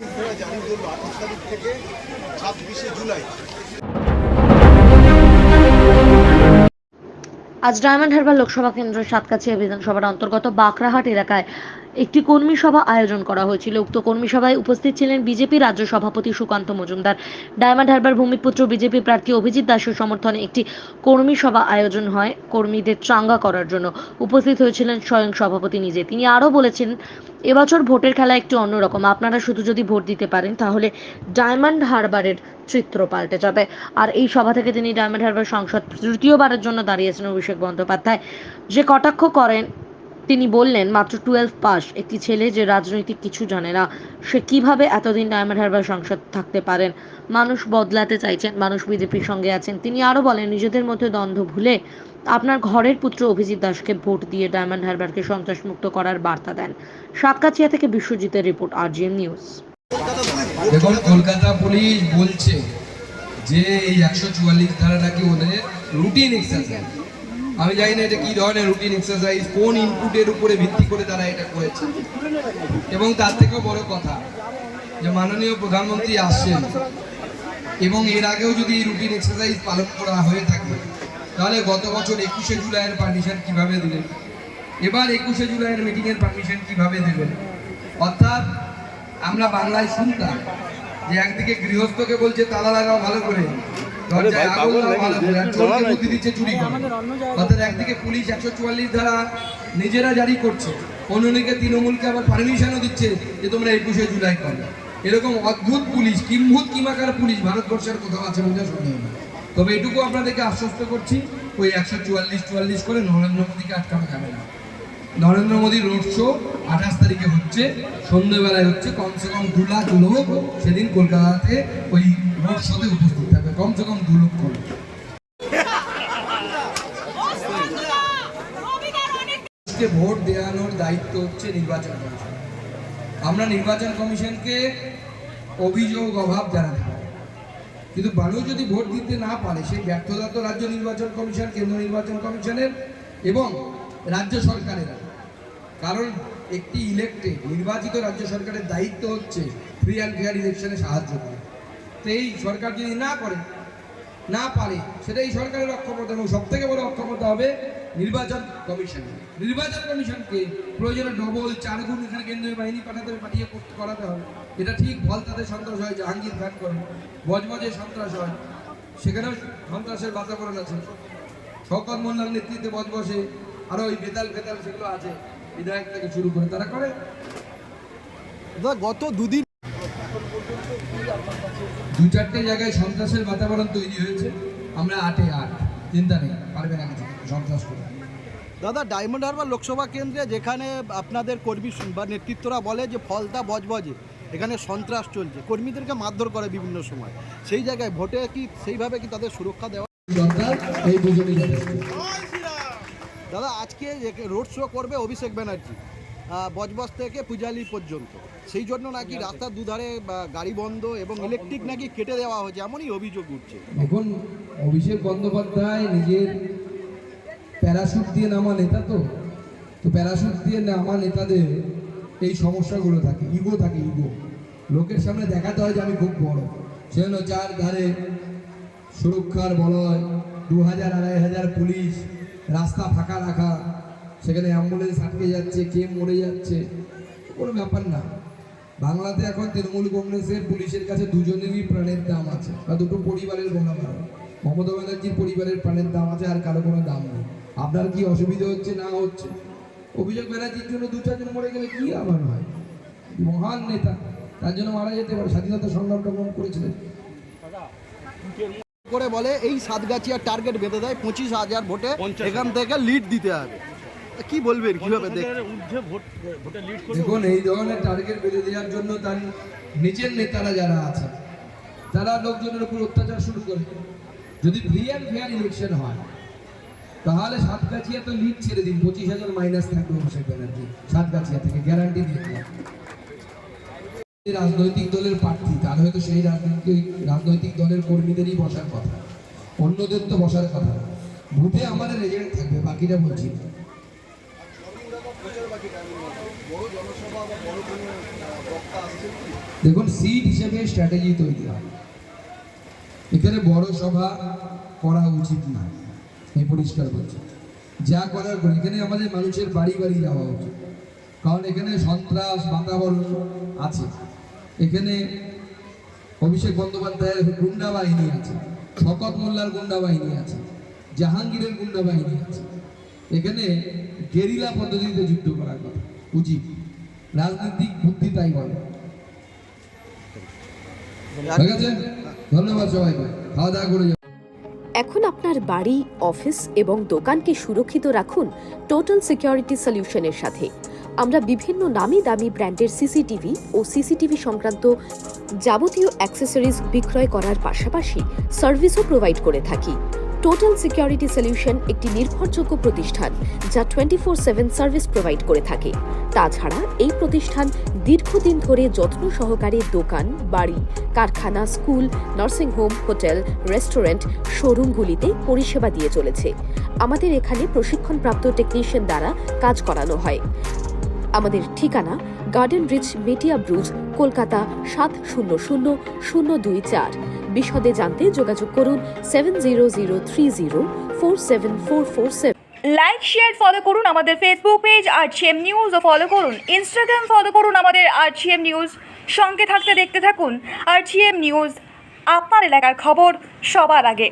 জারি করলো 28 তারিখ থেকে 26শে জুলাই। আজ ডায়মন্ড হারবার লোকসভা কেন্দ্রের সাতকাছিয়া বিধানসভার অন্তর্গত বাকরাহাট এলাকায় একটি কর্মী সভা আয়োজন করা হয়েছিল। উক্ত কর্মী সভায় উপস্থিত ছিলেন বিজেপি রাজ্য সভাপতি সুকান্ত মজুমদার। ডায়মন্ড হারবার ভূমিপুত্র বিজেপি প্রার্থী অভিজিৎ দাসের সমর্থনে একটি কর্মী সভা আয়োজন হয় কর্মীদের চাঙ্গা করার জন্য। উপস্থিত হয়েছিলেন স্বয়ং সভাপতি নিজে। তিনি আরও বলেছেন, এবছর ভোটের খেলা একটু অন্যরকম। আপনারা শুধু যদি ভোট দিতে পারেন তাহলে ডায়মন্ড হারবারের চিত্র পাল্টে যাবে। আর এই সভা থেকে তিনি ডায়মন্ড হারবার সংসদ তৃতীয়বারের জন্য দাঁড়িয়েছেন অভিষেক বন্দ্যোপাধ্যায় যে কটাক্ষ করেন। তিনি বললেন, মাত্র 12 পাস একটি ছেলে যে রাজনৈতিক কিছু জানে না, সে কিভাবে এতদিন ডায়মন্ড হারবার সংসদ থাকতে পারেন। মানুষ বদলাতে চাইছেন, মানুষ বিজেপির সঙ্গে আছেন। তিনি আরও বলেন, নিজেদের মধ্যে দ্বন্দ্ব ভুলে আপনার ঘরের পুত্র অভিজিৎ দাসকে ভোট দিয়ে ডায়মন্ড হারবারকে সন্ত্রাসমুক্ত করার বার্তা দেন। সাতকাছিয়া থেকে বিশ্বজিতের রিপোর্ট, RGM নিউজ। দেখুন, কলকাতা পুলিশ বলছে যে এই 144 ধারা নাকি ওদের রুটিন এক্সারসাইজ। আমি জানি না এটা কি ধরনের রুটিন এক্সারসাইজ, কোন ইনপুটের উপরে ভিত্তি করে তারা এটা করেছে। এবং তার থেকেও বড় কথা যে মাননীয় প্রধানমন্ত্রী আসছেন এবং এর আগেও যদি এই রুটিন এক্সারসাইজ পালন করা হয়ে থাকে তাহলে গত বছর 21শে জুলাইয়ের পারমিশন কিভাবে দিলেন, এবার 21শে জুলাইয়ের মিটিংয়ের পারমিশন কিভাবে দেবেন। অর্থাৎ আমরা বাংলায় শুনতাম যে একদিকে গৃহস্থকে বলছে তালা লাগাও ভালো করে, দরজায় আগুন লাগাও ভালো করে, আর চোরকে বুদ্ধি দিচ্ছে চুরি করে। অর্থাৎ একদিকে পুলিশ 144 ধারা নিজেরা জারি করছে, অন্যদিকে তৃণমূলকে আবার পারমিশনও দিচ্ছে যে তোমরা 21শে জুলাই করো। এরকম অদ্ভুত পুলিশ, কিম্ভূত কিমাকার পুলিশ ভারতবর্ষের কোথাও আছে বোঝা সন্দেহ না। তবে এটুকু আপনাদেরকে আশ্বস্ত করছি, ওই 144 করে নরেন্দ্র মোদীকে আটকানো যাবে না। নরেন্দ্র মোদীর রোড শো 28 তারিখে হচ্ছে, সন্ধ্যেবেলায় হচ্ছে। কমসে কম 2 লাখ লোক সেদিন কলকাতাতে ওই রোড শোতে উপস্থিত থাকবে, কমসে কম 2 লক্ষ লোক। ভোট দেওয়ানোর দায়িত্ব হচ্ছে নির্বাচন কমিশন। আমরা নির্বাচন কমিশনকে অভিযোগ অভাব জানাতে পারি, কিন্তু মানুষ যদি ভোট দিতে না পারে সেই ব্যর্থতা তো রাজ্য নির্বাচন কমিশন, কেন্দ্র নির্বাচন কমিশনের এবং রাজ্য সরকারের। কারণ একটি ইলেক্টেড নির্বাচিত রাজ্য সরকারের দায়িত্ব হচ্ছে ফ্রি অ্যান্ড ফেয়ার ইলেকশনে সাহায্য করে। তো এই সরকার যদি না পারে সেটা এই সরকারের অক্ষমতা, এবং সব থেকে বড় অক্ষমতা হবে নির্বাচন কমিশন। নির্বাচন কমিশনকে প্রয়োজনে ডবল 4 গুণ এখানে কেন্দ্রীয় বাহিনী পাঠিয়ে করাতে হবে। এটা ঠিক ভলতাতে সন্ত্রাস হয়, জাহাঙ্গীর খান করে, বজবজে সন্ত্রাস হয়, সেখানেও সন্ত্রাসের বাতাবরণ আছে। শওকত মোল্লার নেতৃত্বে বজবজে আরো ওই বেতাল সেগুলো আছে, বিধায়ক থেকে শুরু করে তারা করে। গত দুদিন 2-4টে জায়গায় সন্ত্রাসের বাতাবরণ তৈরি হয়েছে। আমরা 8-এ 8, চিন্তা নেই, পারবে না কিছু সন্ত্রাস করে। দাদা, ডায়মন্ড হারবার লোকসভা কেন্দ্রে যেখানে আপনাদের কর্মী বা নেতৃত্বরা বলে যে ফলতা বজবজে এখানে সন্ত্রাস চলছে, কর্মীদেরকে মারধর করে বিভিন্ন সময়, সেই জায়গায় ভোটে কি সেইভাবে কি তাদের সুরক্ষা দেওয়া সরকার এই বুঝুনি যথেষ্ট। দাদা, আজকে রোড শো করবে অভিষেক ব্যানার্জি বজবজ থেকে পূজালি পর্যন্ত, সেই জন্য নাকি রাস্তার দুধারে গাড়ি বন্ধ এবং ইলেকট্রিক নাকি কেটে দেওয়া হয়েছে, এমনই অভিযোগ উঠছে। এখন অভিষেক বন্দ্যোপাধ্যায় নিজের প্যারাশুট দিয়ে নামা নেতা, তো প্যারাশুট দিয়ে নামা নেতাদের এই সমস্যাগুলো থাকে, ইগো থাকে, ইগো। লোকের সামনে দেখাতে হয় যে আমি খুব বড়, সেজন্য 4 ধারে সুরক্ষার বলয়, 2000-2500 পুলিশ, রাস্তা ফাঁকা রাখা, সেখানে অ্যাম্বুলেন্স আটকে যাচ্ছে, কে মরে যাচ্ছে, কোনো ব্যাপার না। বাংলাতে এখন তৃণমূল কংগ্রেসের পুলিশের কাছে দুজনেরই প্রাণের দাম আছে, বা দুটো পরিবারের বলা ভালো। মমতা ব্যানার্জির পরিবারের প্রাণের দাম আছে, আর কারো কোনো দাম নেই। আপনার কি অসুবিধা হচ্ছে না হচ্ছে, অভিযোগ ব্যানার্জির জন্য 2-4 জন মরে গেলে কি আবার হয়? মহান নেতা, তার জন্য মারা যেতে পারে, স্বাধীনতা সংগ্রাম করেছিলেন। করে বলে এই সাতগাছিয়ার টার্গেট বেঁধে দেয় 25,000 ভোটে এখান থেকে লিড দিতে হবে, কি বলবেন, কিভাবে দেখুন, এই ধরনের টার্গেট বেঁধে দেওয়ার জন্য তার নিজের নেতারা যারা আছে তারা লোকজনের উপর অত্যাচার শুরু করে। যদি ফ্রি অ্যান্ড ফেয়ার ইলেকশন হয় তাহলে সাতগাছিয়া তো লিড ছেড়ে দিন, 25,000 মাইনাস থাকবে অভিষেক ব্যানার্জি সাতগাছিয়া থেকে, গ্যারান্টি দিয়ে দিলাম। রাজনৈতিক দলের প্রার্থী, তার হয়তো সেই রাজনৈতিক দলের কর্মীদেরই বসার কথা, অন্যদের তো বসার কথা। ভোটে আমাদের এজেন্ট থাকবে, বাকিটা বলছি। বড় জনসভা বা বড় কোনো বক্তা আসছে কি? দেখুন, সিট হিসেবে স্ট্র্যাটেজি তৈরি হয়। এখানে বড় সভা করা উচিত না, আমি পরিষ্কার বলছি। যা করার করে এখানে আমাদের মানুষের বাড়ি বাড়ি যাওয়া উচিত, কারণ এখানে সন্ত্রাস বাতাবরণ আছে। এখানে অভিষেক বন্দ্যোপাধ্যায়ের গুন্ডা বাহিনী আছে, শকত মোল্লার গুন্ডা বাহিনী আছে, জাহাঙ্গীরের গুন্ডা বাহিনী আছে। এখানে গেরিলা পদ্ধতিতে যুদ্ধ করা উচিত, রাজনৈতিক বুদ্ধি তাই বলে। ঠিক আছে, ধন্যবাদ সবাইকে, খাওয়া দাওয়া করে যাও। এখন আপনার বাড়ি, অফিস এবং দোকানকে সুরক্ষিত রাখুন টোটাল সিকিউরিটি সলিউশনের সাথে। আমরা বিভিন্ন নামি দামি ব্র্যান্ডের সিসিটিভি ও সিসিটিভি সংক্রান্ত যাবতীয় অ্যাক্সেসরিজ বিক্রয় করার পাশাপাশি সার্ভিসও প্রোভাইড করে থাকি। টোটাল সিকিউরিটি সলিউশন একটি নির্ভরযোগ্য প্রতিষ্ঠান যা 24/7 সার্ভিস প্রোভাইড করে থাকে। তাছাড়া এই প্রতিষ্ঠান দীর্ঘদিন ধরে যত্ন সহকারে দোকান, বাড়ি, কারখানা, স্কুল, নার্সিংহোম, হোটেল, রেস্টুরেন্ট, শোরুমগুলিতে পরিষেবা দিয়ে চলেছে। আমাদের এখানে প্রশিক্ষণপ্রাপ্ত টেকনিশিয়ান দ্বারা কাজ করানো হয়। আমাদের ঠিকানা গার্ডেন রিচ, মেটিয়া ব্রুজ, কলকাতা 700024। বিশদে জানতে যোগাযোগ করুন 7003047447। লাইক, শেয়ার, ফলো করুন আমাদের ফেসবুক পেজ RGM নিউজ ও ফলো করুন ইনস্টাগ্রাম, ফলো করুন আমাদের RGM নিউজ। সঙ্গে থাকতে দেখতে থাকুন RGM নিউজ, আপনার এলাকার খবর সবার আগে।